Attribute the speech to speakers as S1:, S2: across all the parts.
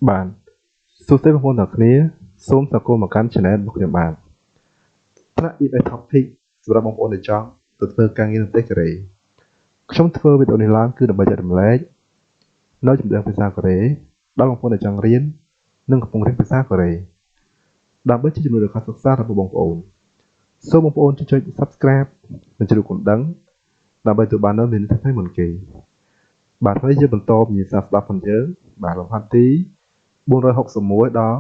S1: បានសួស្តីបងប្អូនទាំងគ្នាសូមស្វាគមន៍មកកាន់ Channel របស់ខ្ញុំបានថ្នាក់ EBS Topic សម្រាប់បងប្អូនដែលចង់ទៅធ្វើការងារនៅប្រទេសកូរ៉េខ្ញុំធ្វើវីដេអូនេះឡើងគឺដើម្បីចែករំលែកនៅចំណេះភាសាកូរ៉េដល់បងប្អូនដែលចង់រៀននិងកំពុងរៀនភាសាកូរ៉េដើម្បីជាជំនួយដល់ការសិក្សារបស់បងប្អូនសូមបងប្អូនចុច Subscribe និងចុចរូបកណ្ដឹងដើម្បីទទួលបាននូវមេរៀនថ្មីៗមុនគេបាទហើយយើងបន្តវិញ្ញាសាស្ដាប់ផងយើងបាទលំហាត់ទី461ដល់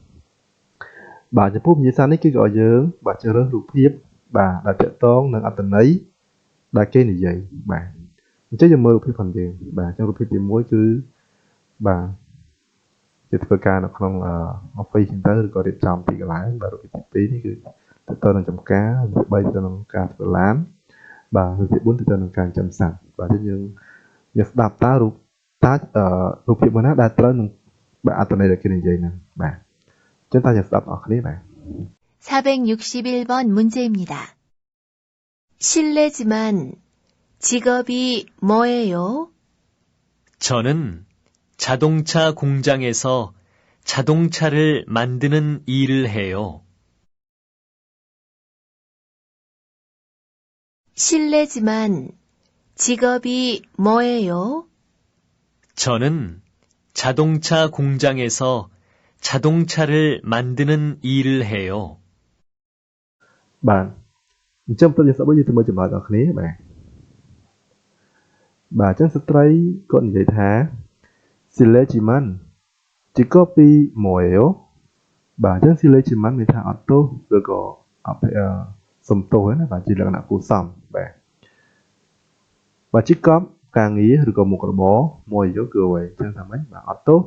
S1: 465បាទចំពោះវិញ្ញាសានេះគឺឲ្យយើងបាទជ្រើសរើសរូបភាពបាទដែលតាក់ទងនឹងអត្ថន័យដែលគេនិយាយបាទអញ្ចឹងយើងមើលរូបភាពផងយើងបាទអញ្ចឹងរូបភាពទី1គឺបាទជាធ្វើការនៅក្នុងoffice ហ្នឹងទៅឬក៏រៀបចំទីកន្លែងបាទរូបភាពទី2នេះគឺទៅទៅនឹងចំការរូបទី3ទៅនឹងការធ្វើឡានបាទរូបទី4ទៅទៅនឹងការចិញ្ចឹមសត្វបាទអញ្ចឹងយើងស្ដាប់តើរូបភាពមួយណាដែលត្រូវនឹងបាទអត្ថន័យដែលគេនិយាយហ្នឹងបាទចឹងតើយើងស្ដាប់អស់គ្នាបាទ
S2: 461번 문제입니다. 실례지만 직업이 뭐예요?
S3: 저는 자동차 공장에서 자동차를 만드는 일을 해요.
S2: 실례지만 직업이 뭐예요?
S3: 저는 자동차 공장에서 자동차를 만드는 일을 해요.
S1: បាទអញ្ចឹងទៅយើងស្ដាប់យើងទៅមើលចម្លើយដល់គ្នាបាទអញ្ចឹងស្ត្រីគាត់និយាយថា Silejiman Chikopi Moeo បាទអញ្ចឹង Silejiman មានថាអត់ទោសឬក៏សំទោសណាបាទជាលក្ខណៈគួរសមបាទជីកប់ការងារឬក៏មុខរបរមួយយកគឺអ្វីអញ្ចឹងថាម៉េចបាទអត់ទោស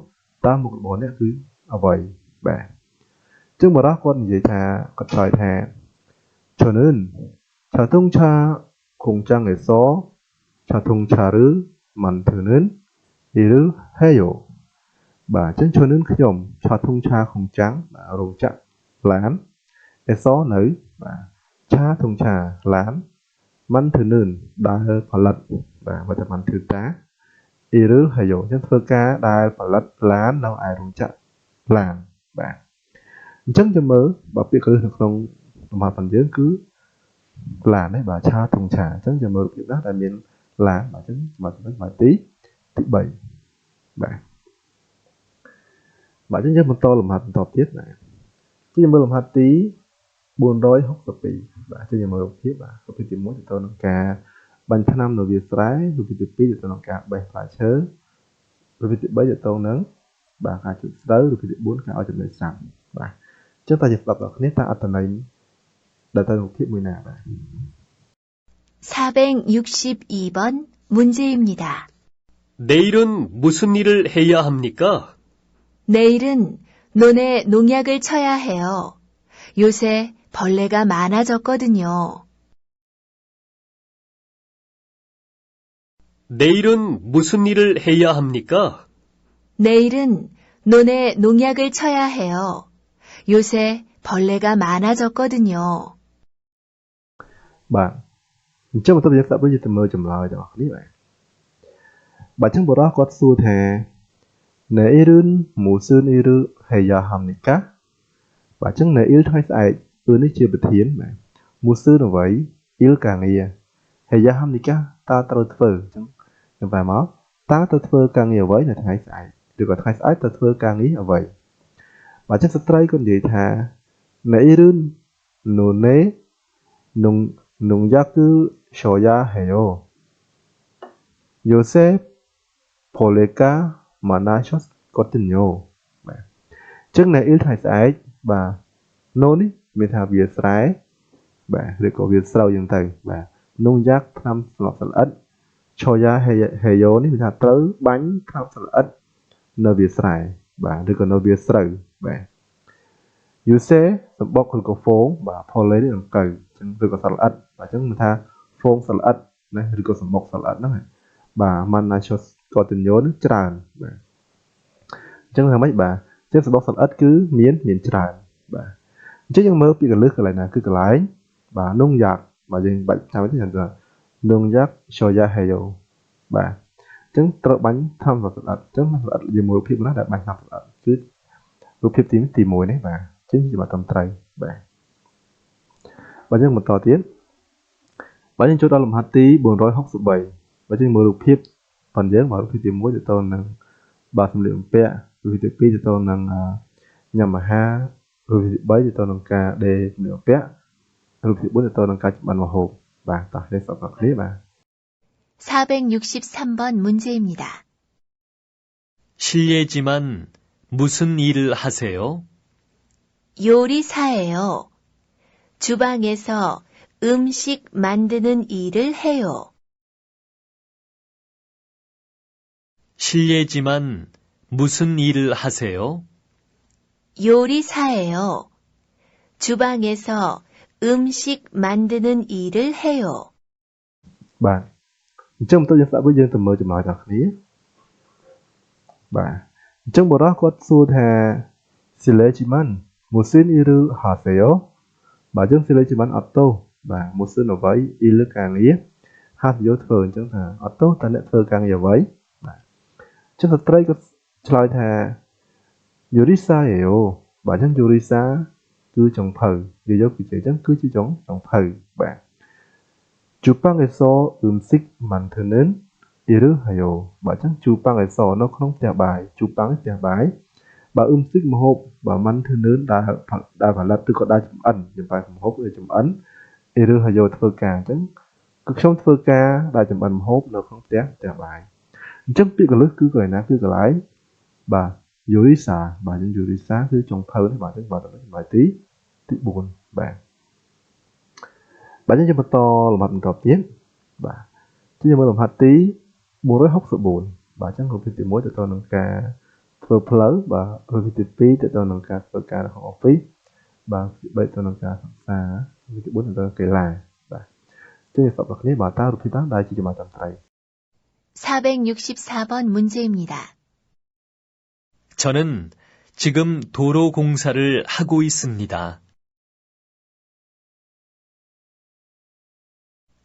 S1: តើមុខរបរនេះគឺអ្វីបាទអញ្ចឹងបរិះគាត់និយាយថាគាត់ឆ្លើយថា 저는 자동차 공장에서 자동차를 만드는 일을 해요. បាទអញ្ចឹង 저는 ខ្ញុំ 자동차 공장 រោងចក្រឡាន 에서 នៅបាទ 자동차 ឡាន 만드는 ដែលផលិតបាទមកតែ 만들다 일을 해요 អញ្ចឹងធ្វើការដែលផលិតឡាននៅឯរោងចក្រឡានបាទអញ្ចឹងយើងមើលបើពាក្យគ្រឹះនៅក្នុងលំហាត់របស់យើងគឺឡាននេះបាទ 자동차 អញ្ចឹងយើងមើលរូបភាពណាដែលមានឡានបាទអញ្ចឹងមកទី3បាទអញ្ចឹងយើងបន្តលំហាត់បន្តទៀតណាយើងមើលលំហាត់ទី462បាទអញ្ចឹងយើងមើលរូបភាពបាទរូបភាពទី1ទៅទៅនឹងការបាញ់ថ្នាំនៅវាលស្រែរូបភាពទី2ទៅទៅនឹងការបេះផ្លែឈើរូបភាពទី3ទៅទៅនឹងបាទការជូតស្រូវរូបភាពទី4ការឲ្យចំណីសត្វបាទអញ្ចឹងតើយើងស្ដាប់ដល់គ្នាតើអត្ថន័យដែលទៅរូបភាពមួយណាបាទ
S2: 462번 문제입니다.
S3: 내일은 무슨 일을 해야 합니까?
S2: 내일은 논에 농약을 쳐야 해요. 요새 벌레가 많아졌거든요.
S3: 내일은 무슨 일을 해야 합니까?
S2: 내일은 논에 농약을 쳐야 해요. 요새 벌레가 많아졌거든요.
S1: បាទអញ្ចឹងបន្តយើងស្ដាប់ដូចទៅមើលចម្លើយរបស់គ្នាបាទអញ្ចឹងបរិះគាត់សួរថា 내일은 무슨 일을 해야 합니까? បាទអញ្ចឹង 내일 ថ្ងៃស្អែកនេះជាប្រធានបាទ 무슨 អ្វី il ការងារ 해야 합니까? តើត្រូវធ្វើអញ្ចឹងខ្ញុំបែរមកតើត្រូវធ្វើការងារអ្វីនៅថ្ងៃស្អែកឬក៏ថ្ងៃស្អែកត្រូវធ្វើការងារអ្វីបាទអញ្ចឹងស្ត្រីគាត់និយាយថា 내일은 논에 농약을 쳐야 해요. 요새 벌레가 많아졌거든요. បាទអញ្ចឹង 내일 ថ្ងៃស្អែកបាទ no នេះមានថាវាស្រែបាទឬក៏វាស្រូវយ៉ាងទៅបាទ 농약 ថ្នាំសម្លាប់សត្វល្អិត 쳐야 해요 នេះមានថាត្រូវបាញ់ថ្នាំសត្វល្អិតនៅវាស្រែបាទឬក៏នៅវាស្រូវបាទ Use សម្បុកឬក៏ហ្វូងបាទ Poly នេះនឹងទៅអញ្ចឹងឬក៏សត្វល្អិតបាទអញ្ចឹងមិនថាហ្វូងសត្វល្អិតណាឬក៏សម្បុកសត្វល្អិតហ្នឹងបាទ Manachos ក៏ទញ្ញោនឹងច្រើនបាទអញ្ចឹងថាម៉េចបាទអញ្ចឹងសម្បុកសត្វល្អិតគឺមានច្រើនបាទអញ្ចឹងយើងមើលពីកលឹះកន្លែងណាគឺកន្លែងបាទនងយ៉ាក់បាទយើងបាច់ចាំទៅនងយ៉ាក់ Shoya Heyo បាទ ចឹងត្រូវបាញ់ធម្មសត្វល្អិតចឹងសត្វល្អិតជាមួយរូបភាពណាដែលបាញ់ធម្មសត្វល្អិតគឺរូបភាពទី1នេះបាទចឹងជាបាទត្រឹមត្រូវបាទបើយើងបន្តទៀតបើយើងចូលដល់លំហាត់ទី463បើយើងមើលរូបភាពប៉ុនយើងមករូបភាពទី1ទៅទៅនឹងបាទសម្លៀកបំពាក់រូបភាពទី2ទៅទៅនឹងញ៉ាំអាហាររូបភាពទី3ទៅទៅនឹងការដេរសម្លៀកបំពាក់រូបភាពទី4ទៅទៅនឹងការចម្អិនម្ហូបបាទតោះនេះសពគ្នាបាទ
S2: 463번 문제입니다.
S3: 실례지만 무슨 일을 하세요?
S2: 요리사예요. 주방에서 음식 만드는 일을 해요.
S3: 실례지만 무슨 일을 하세요?
S2: 요리사예요. 주방에서 음식 만드는 일을 해요.
S1: បាទអញ្ចឹងបន្តយើងស្ដាប់វិញយើងទៅមើលចម្លើយទាំងគ្នាបាទអញ្ចឹងបុរសគាត់សួរថា Silesiman musin iru haseyo បាទយើង Silesiman អត់ទោសបាទ musin អ្វី iru ការងារ haseyo ធ្វើអញ្ចឹងថាអត់ទោសតើអ្នកធ្វើការងារអ្វីបាទអញ្ចឹងស្ត្រីគាត់ឆ្លើយថា Yurisayo បាទអញ្ចឹង Yurisa គឺចុងភៅនិយាយគឺជាអញ្ចឹងគឺជាចុងភៅបាទ Jupang에서 음식 만드는 일을 해요 បាទអញ្ចឹង Jupang에서 នៅក្នុងផ្ទះបាយ Jupang ផ្ទះបាយបើ 음식 ម្ហូបបើ 만드는 ដែលផលិតឬក៏ដែលចម្អិនយើងបែរម្ហូបឬចម្អិន 일을 해요 ធ្វើការអញ្ចឹងគឺខ្ញុំធ្វើការដែលចម្អិនម្ហូបនៅក្នុងផ្ទះបាយអញ្ចឹងពាក្យកលឹះគឺកន្លែងណាគឺកន្លែងបាទ Yurisa បាទយើង Yurisa គឺចុងភៅនេះបាទយើងបាទចំណុចទី4បាទបាទយើងបន្តលំហាត់បន្តទៀតបាទយើងមើលលំហាត់ទី464បាទអញ្ចឹងរូបភាពទី1ទៅនឹងការធ្វើផ្លូវបាទរូបភាពទី2ទៅនឹងការធ្វើការនៅក្នុង office បាទទី3ទៅនឹងការសិក្សារូបភាពទី4ទៅនឹងកីឡាបាទអញ្ចឹងសពគ្នាបាទតើរូបភាពណាដែលជាចំណាត់ត្រឹមត្រូវ
S2: 464번 문제입니다.
S3: 저는 지금 도로 공사를 하고 있습니다.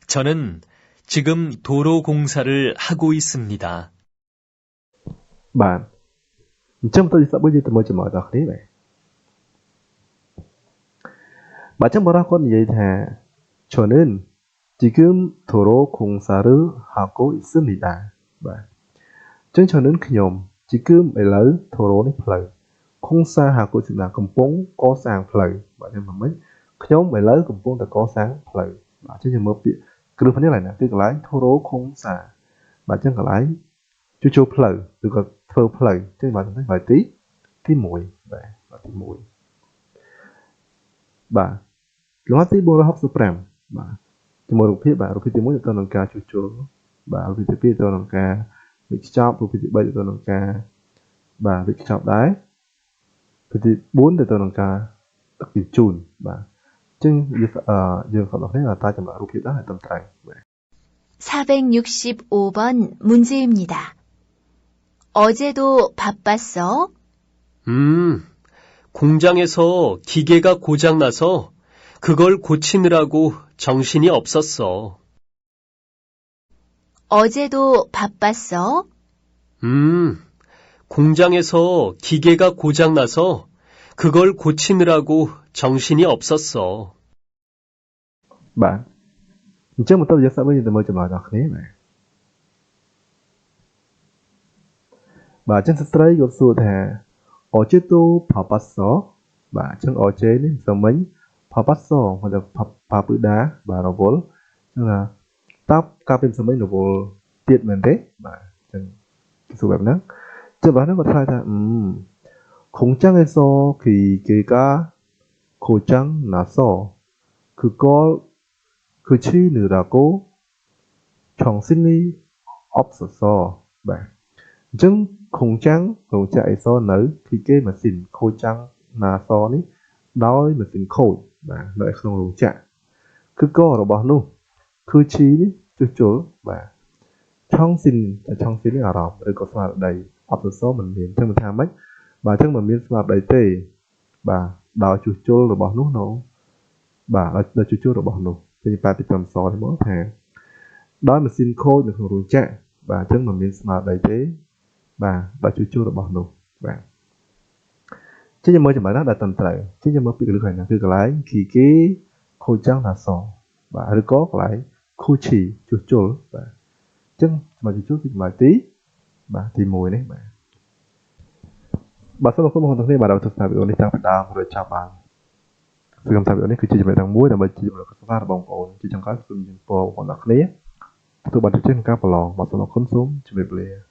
S3: 저는 지금 도로 공사를 하고 있습니다.
S1: បាទអញ្ចឹងទៅស្ដាប់វិញទៅមើលចំអកដល់គ្នាបាទអញ្ចឹងបរិះគាត់និយាយថា 저는 지금 도로 공사를 하고 있습니다. បាទអញ្ចឹង 저는 ខ្ញុំ 지금 ឥឡូវ 도로 នេះផ្លូវ 공사 하고 있습니다 កំពុងកសាងផ្លូវបាទខ្ញុំមិនខ្ញុំឥឡូវកំពុងតែកសាងផ្លូវបាទអញ្ចឹងយើងមើលពាក្យគ្រឹះនេះឡើយណាគឺកន្លែង 도로 공사 បាទអញ្ចឹងកន្លែងជួសជុលផ្លូវឬក៏ធ្វើផ្លូវអញ្ចឹងបាទទី1បាទទី1បាទលំហាត់ទី465បាទជាមួយរូបភាពបាទរូបភាពទី1ទៅនឹងការជួសជុលបាទរូបភាពទី2ទៅនឹងការវិចខ្ចប់រូបភាពទី3ទៅនឹងការបាទវិចខ្ចប់ដែររូបភាពទី4ទៅនឹងការដឹកជញ្ជូនបាទអញ្ចឹងយើងខំដល់គ្នាតែចម្លាក់រូបភាពដែរត្រឹមត្រូវបាទ
S2: 465번 문제입니다. 어제도 바빴어?
S3: 공장에서 기계가 고장나서 그걸 고치느라고 정신이 없었어.
S2: 어제도 바빴어?
S3: 공장에서 기계가 고장나서 그걸 고치느라고 정신이 없었어.
S1: បាទអញ្ចឹងបន្តយើងស្ដាប់វិញទៅមើលចម្លើយដល់គ្នាបាទអញ្ចឹងស្ត្រីគាត់សួរថា 어제도 바빴어 បាទអញ្ចឹង 어제 នេះមិនមិញ 바빴어 មកទៅបាពឺដាបាទរវល់អញ្ចឹងថាតើកាលពីមិនមិញរវល់ទៀតមែនទេបាទអញ្ចឹងសួរបែបហ្នឹងចុះបាទហ្នឹងគាត់ឆ្លើយថា공장에서 기계가 고장 나서 그걸 고치느라고 정신이 없었어.បាទអញ្ចឹង 공장에서 នៅ 기계 machine ខូចចាំង 나서 នេះដោយម៉ាស៊ីនខូចបាទនៅក្នុងរោងចក្រគឺករបស់នោះគឺ chi នេះជួសជុលបាទ 정신 នេះអារម្មណ៍ឬក៏ស្មារតី 없었어 មិនមានអញ្ចឹងមិនថាម៉េចបាទអញ្ចឹងមិនមានស្មារតីទេបាទដោយជួសជុលរបស់នោះនៅបាទដោយជួសជុលរបស់នោះ ពីបែបពីត្រឹមសនេះមកថាដោយម៉ាស៊ីនខូចនៅក្នុងរោងចក្រ បាទអញ្ចឹងមិនមានស្មារតីទេបាទដល់ជួសជុលរបស់នោះបាទជាមើលចំណុចណាដែលត្រឹមត្រូវជាមើលពីកន្លែងណាគឺកន្លែងគីគេខូចាំងថាសបាទឬក៏កន្លែងខូឈីជួសជុលបាទអញ្ចឹងចំណុចជួសជុលគឺចំណុចទី1នេះបាទសូមអរគុណបងប្អូនទាំងគ្នាបាទដែលទស្សនាវីដេអូនេះតាំងពីដើមរហូតចាប់បានសង្ឃឹមថាវីដេអូនេះគឺជាចំណុចទាំងមួយដើម្បីជាចំណុចកត់សម្គាល់របស់បងប្អូនជាចុងក្រោយសូមជូនពរបងប្អូនទាំងគ្នាទទួលបានជោគជ័យក្នុងការប្រឡងបាទសូមអរគុណសូមជម្រាបលា